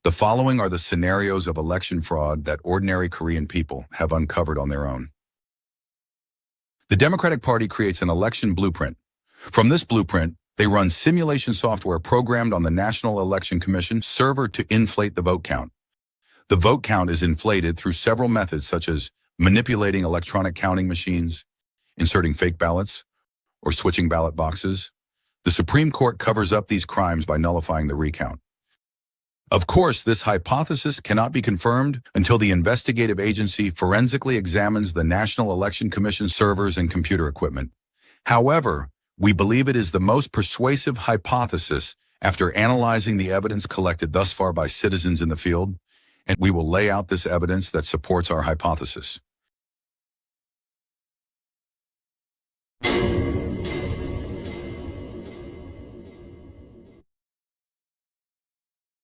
The following are the scenarios of election fraud that ordinary Korean people have uncovered on their own. The Democratic Party creates an election blueprint. From this blueprint, they run simulation software programmed on the National Election Commission server to inflate the vote count. The vote count is inflated through several methods such as manipulating electronic counting machines, inserting fake ballots, or switching ballot boxes. The Supreme Court covers up these crimes by nullifying the recount. Of course, this hypothesis cannot be confirmed until the investigative agency forensically examines the National Election Commission servers and computer equipment. However, we believe it is the most persuasive hypothesis after analyzing the evidence collected thus far by citizens in the field, and we will lay out this evidence that supports our hypothesis.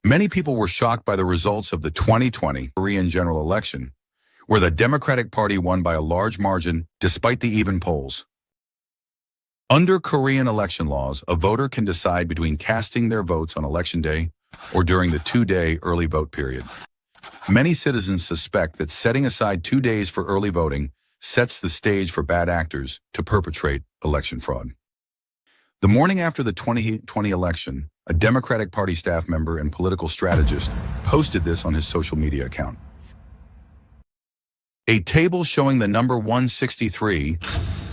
Many people were shocked by the results of the 2020 Korean general election, where the Democratic Party won by a large margin despite the even polls. Under Korean election laws, a voter can decide between casting their votes on election day or during the 2-day early vote period. Many citizens suspect that setting aside 2 days for early voting sets the stage for bad actors to perpetrate election fraud. The morning after the 2020 election, a Democratic Party staff member and political strategist posted this on his social media account. A table showing the number 163,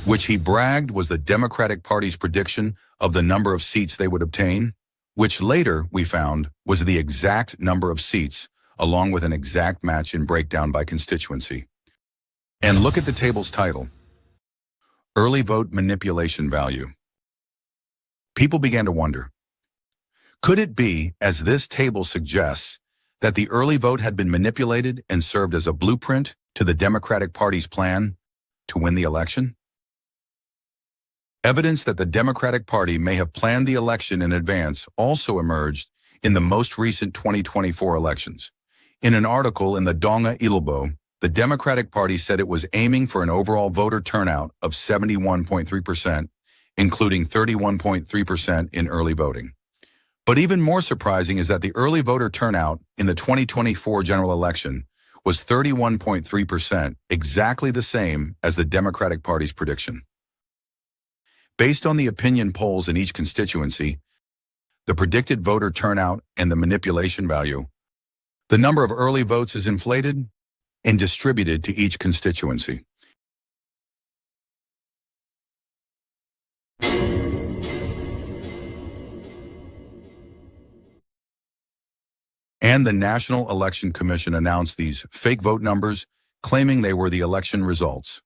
which he bragged was the Democratic Party's prediction of the number of seats they would obtain, which later we found was the exact number of seats, along with an exact match in breakdown by constituency. And look at the table's title, Early Vote Manipulation Value. People began to wonder, could it be, as this table suggests, that the early vote had been manipulated and served as a blueprint to the Democratic Party's plan to win the election? Evidence that the Democratic Party may have planned the election in advance also emerged in the most recent 2024 elections. In an article in the Donga Ilbo, the Democratic Party said it was aiming for an overall voter turnout of 71.3%, including 31.3% in early voting. But even more surprising is that the early voter turnout in the 2024 general election was 31.3%, exactly the same as the Democratic Party's prediction. Based on the opinion polls in each constituency, the predicted voter turnout and the manipulation value, the number of early votes is inflated and distributed to each constituency. And the National Election Commission announced these fake vote numbers, claiming they were the election results.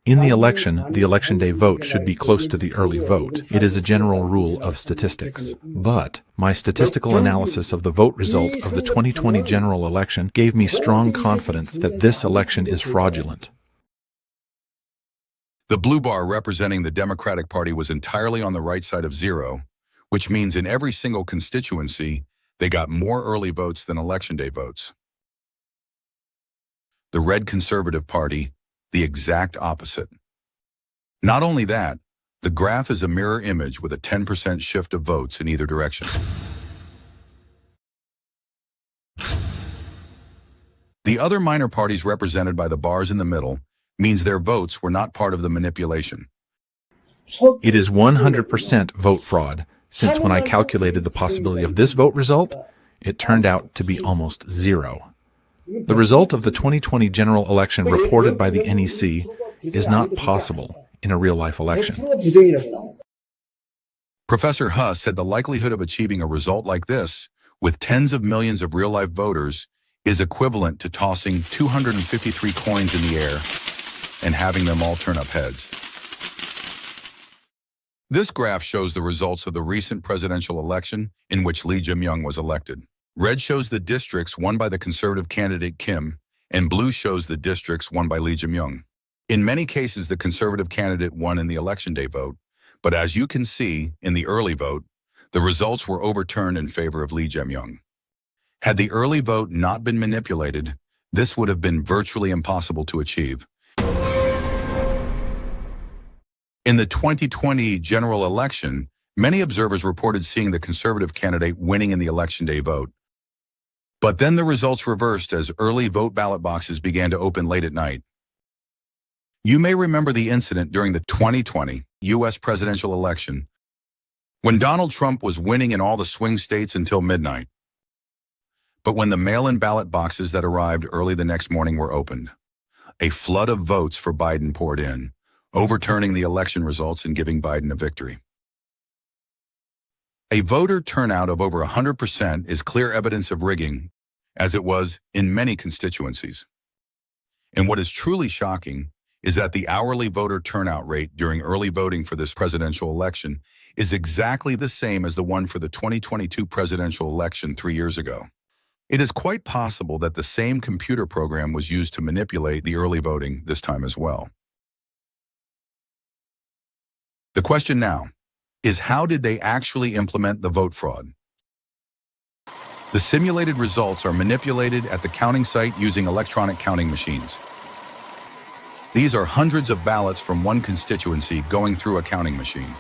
In the election day vote should be close to the early vote. It is a general rule of statistics. But my statistical analysis of the vote result of the 2020 general election gave me strong confidence that this election is fraudulent. The blue bar representing the Democratic Party was entirely on the right side of zero, which means in every single constituency, they got more early votes than election day votes. The red Conservative Party, the exact opposite. Not only that, the graph is a mirror image with a 10% shift of votes in either direction. The other minor parties represented by the bars in the middle means their votes were not part of the manipulation. It is 100% vote fraud, since when I calculated the possibility of this vote result, it turned out to be almost zero. The result of the 2020 general election reported by the NEC is not possible in a real-life election. Professor Huss said the likelihood of achieving a result like this, with tens of millions of real-life voters, is equivalent to tossing 253 coins in the air and having them all turn up heads. This graph shows the results of the recent presidential election in which Lee Jae-myung was elected. Red shows the districts won by the conservative candidate Kim, and blue shows the districts won by Lee Jae-myung. In many cases, the conservative candidate won in the election day vote, but as you can see in the early vote, the results were overturned in favor of Lee Jae-myung. Had the early vote not been manipulated, this would have been virtually impossible to achieve. In the 2020 general election, many observers reported seeing the conservative candidate winning in the election day vote. But then the results reversed as early vote ballot boxes began to open late at night. You may remember the incident during the 2020 U.S. presidential election when Donald Trump was winning in all the swing states until midnight. But when the mail-in ballot boxes that arrived early the next morning were opened, a flood of votes for Biden poured in, overturning the election results and giving Biden a victory. A voter turnout of over 100% is clear evidence of rigging, as it was in many constituencies. And what is truly shocking is that the hourly voter turnout rate during early voting for this presidential election is exactly the same as the one for the 2022 presidential election 3 years ago. It is quite possible that the same computer program was used to manipulate the early voting this time as well. The question now is, how did they actually implement the vote fraud? The simulated results are manipulated at the counting site using electronic counting machines. These are hundreds of ballots from one constituency going through a counting machine.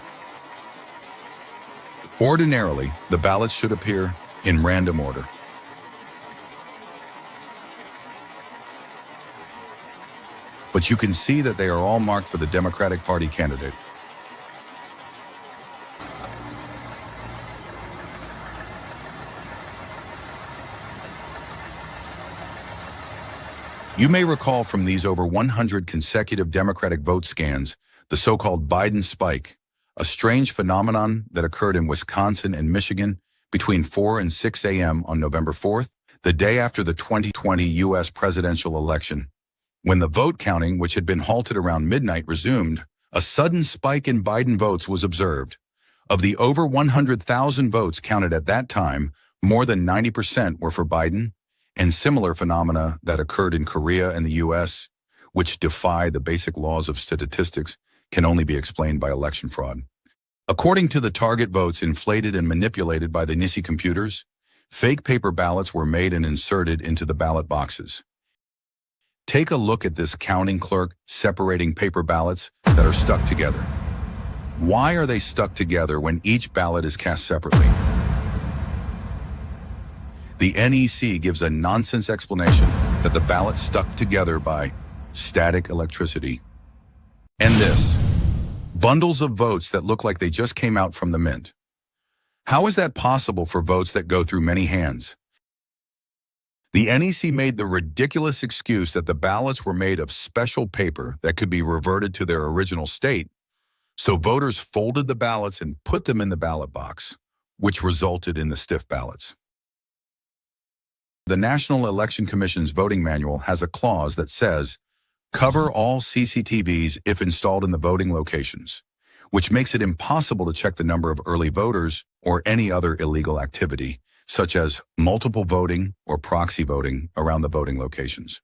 Ordinarily, the ballots should appear in random order. But you can see that they are all marked for the Democratic Party candidate. You may recall from these over 100 consecutive Democratic vote scans the so-called Biden spike, a strange phenomenon that occurred in Wisconsin and Michigan between 4 and 6 a.m. on November 4th, the day after the 2020 U.S. presidential election. When the vote counting, which had been halted around midnight, resumed, a sudden spike in Biden votes was observed. Of the over 100,000 votes counted at that time, more than 90% were for Biden, and similar phenomena that occurred in Korea and the U.S., which defy the basic laws of statistics, can only be explained by election fraud. According to the target votes inflated and manipulated by the NISI computers, fake paper ballots were made and inserted into the ballot boxes. Take a look at this counting clerk separating paper ballots that are stuck together. Why are they stuck together when each ballot is cast separately? The NEC gives a nonsense explanation that the ballots stuck together by static electricity. And this, bundles of votes that look like they just came out from the mint. How is that possible for votes that go through many hands? The NEC made the ridiculous excuse that the ballots were made of special paper that could be reverted to their original state, so voters folded the ballots and put them in the ballot box, which resulted in the stiff ballots. The National Election Commission's voting manual has a clause that says, cover all CCTVs if installed in the voting locations, which makes it impossible to check the number of early voters or any other illegal activity, such as multiple voting or proxy voting around the voting locations.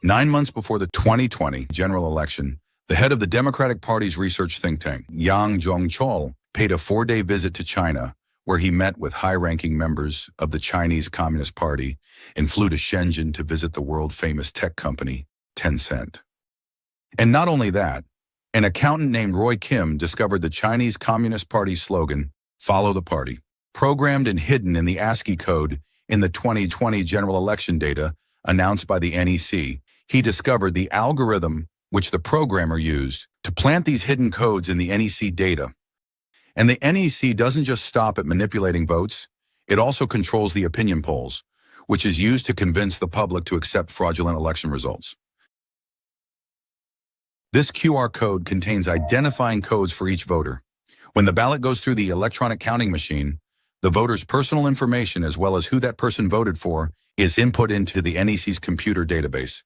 9 months before the 2020 general election, the head of the Democratic Party's research think tank, Yang Zhongchol, paid a 4-day visit to China, where he met with high-ranking members of the Chinese Communist Party and flew to Shenzhen to visit the world-famous tech company, Tencent. And not only that, an accountant named Roy Kim discovered the Chinese Communist Party's slogan, "Follow the Party," programmed and hidden in the ASCII code in the 2020 general election data announced by the NEC. He discovered the algorithm which the programmer used to plant these hidden codes in the NEC data. And the NEC doesn't just stop at manipulating votes, it also controls the opinion polls, which is used to convince the public to accept fraudulent election results. This QR code contains identifying codes for each voter. When the ballot goes through the electronic counting machine, the voter's personal information, as well as who that person voted for, is input into the NEC's computer database.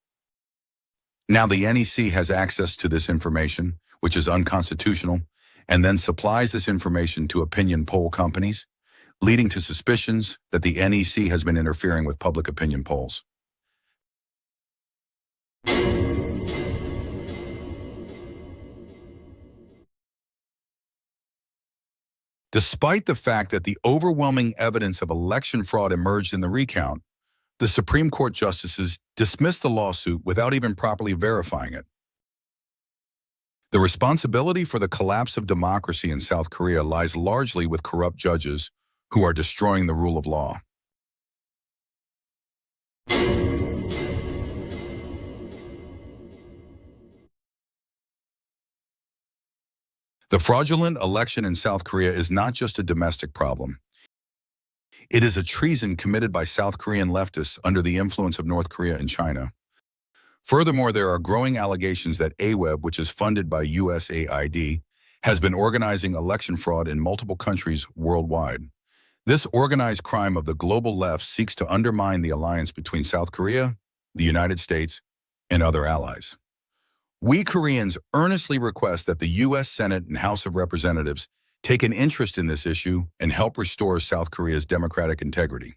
Now the NEC has access to this information, which is unconstitutional, and then supplies this information to opinion poll companies, leading to suspicions that the NEC has been interfering with public opinion polls. Despite the fact that the overwhelming evidence of election fraud emerged in the recount, the Supreme Court justices dismissed the lawsuit without even properly verifying it. The responsibility for the collapse of democracy in South Korea lies largely with corrupt judges who are destroying the rule of law. The fraudulent election in South Korea is not just a domestic problem. It is a treason committed by South Korean leftists under the influence of North Korea and China. Furthermore, there are growing allegations that AWEB, which is funded by USAID, has been organizing election fraud in multiple countries worldwide. This organized crime of the global left seeks to undermine the alliance between South Korea, the United States, and other allies. We Koreans earnestly request that the U.S. Senate and House of Representatives take an interest in this issue and help restore South Korea's democratic integrity.